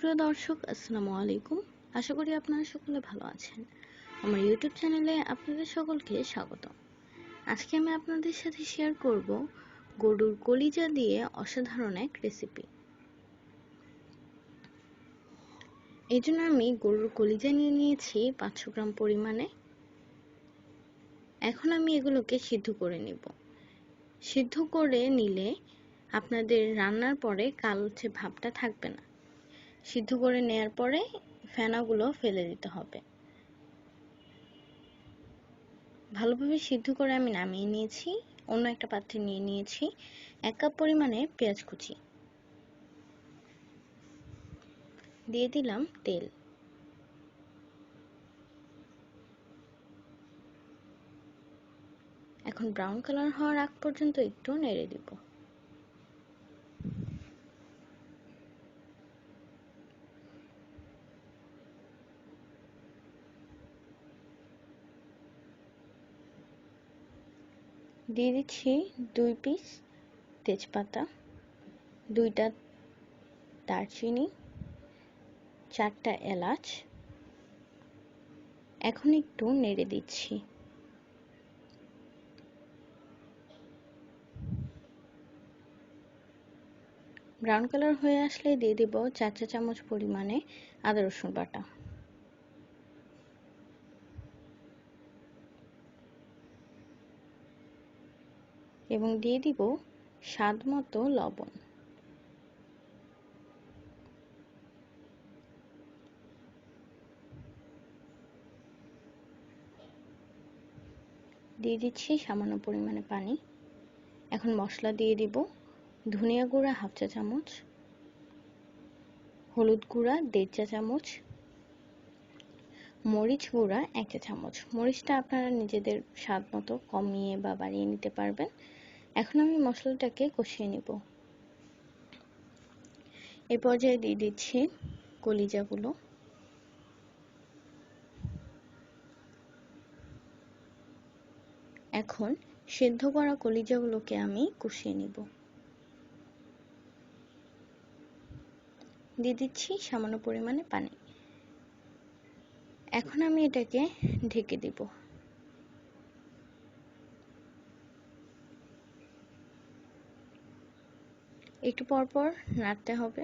সুপ্রিয় দর্শক, আসসালামু আলাইকুম। আশা করি আপনারা সকলে ভালো আছেন। আমার ইউটিউব চ্যানেলে আপনাদের সকলকে স্বাগত। আজকে আমি আপনাদের সাথে শেয়ার করব গরুর কলিজা দিয়ে অসাধারণ এক রেসিপি। এই জন্য আমি গরুর কলিজা নিয়ে নিয়েছি 500 গ্রাম পরিমাণে। এখন আমি এগুলোকে সিদ্ধ করে নিব। সিদ্ধ করে নিলে আপনাদের রান্নার পরে কালচে ভাবটা থাকবে না। সিদ্ধ করে নেয়ার পরে ফেনাগুলো ফেলে দিতে হবে। ভালোভাবে সিদ্ধ করে আমি নামিয়ে নিয়েছি। অন্য একটা পাত্রে নিয়ে নিয়েছি 1 কাপ পরিমাণে পেঁয়াজ কুচি, দিয়ে দিলাম তেল, এখন ব্রাউন কালার হওয়ার আগ পর্যন্ত একটু নেড়ে দিব। দিয়ে দিচ্ছি 2 পিস তেজপাতা, 2টা দারচিনি, 4টা এলাচ। এখন একটু নেড়ে দিচ্ছি। ব্রাউন কালার হয়ে আসলে দিয়ে দেব 4 চা চামচ পরিমাণে আদা রসুন বাটা এবং দিয়ে দিব স্বাদ মতো লবণ। দিয়ে দিচ্ছি সামান্য পরিমাণে পানি। এখন মশলা দিয়ে দিব ধনিয়া গুঁড়া 1/2 চা চামচ, হলুদ গুঁড়া 1.5 চা চামচ, মরিচ গুঁড়া 1 চা চামচ। মরিচটা আপনারা নিজেদের স্বাদ মতো কমিয়ে বা বাড়িয়ে নিতে পারবেন। এখন আমি মশলাটাকে কষিয়ে নিব। এই পর্যায়ে দিয়ে দিচ্ছি কলিজাগুলো। এখন সেদ্ধ করা কলিজাগুলোকে আমি কষিয়ে নিব। দিয়ে দিচ্ছি সামান্য পরিমাণে পানি। এখন আমি এটাকে ঢেকে দিব। একটু পরপর নাড়তে হবে।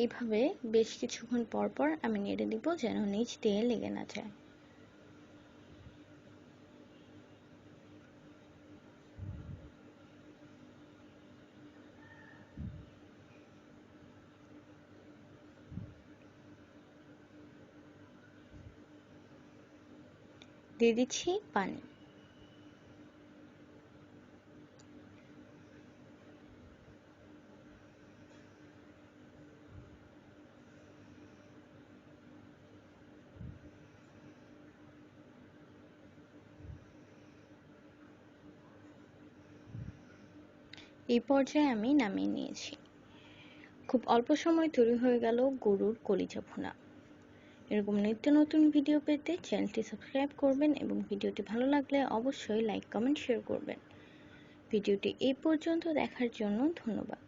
এইভাবে বেশ কিছুক্ষণ পরপর আমি নেড়ে দিব যেন নিচ দিয়ে লেগে না যায়। দিয়ে দিচ্ছি পানি। এই পর্যায়ে আমি নামিয়ে নিয়েছি। খুব অল্প সময় তৈরি হয়ে গেল গরুর কলিজা ভুনা। এরকম নিত্য নতুন ভিডিও পেতে চ্যানেলটি সাবস্ক্রাইব করবেন এবং ভিডিওটি ভালো লাগলে অবশ্যই লাইক, কমেন্ট, শেয়ার করবেন। ভিডিওটি এই পর্যন্ত দেখার জন্য ধন্যবাদ।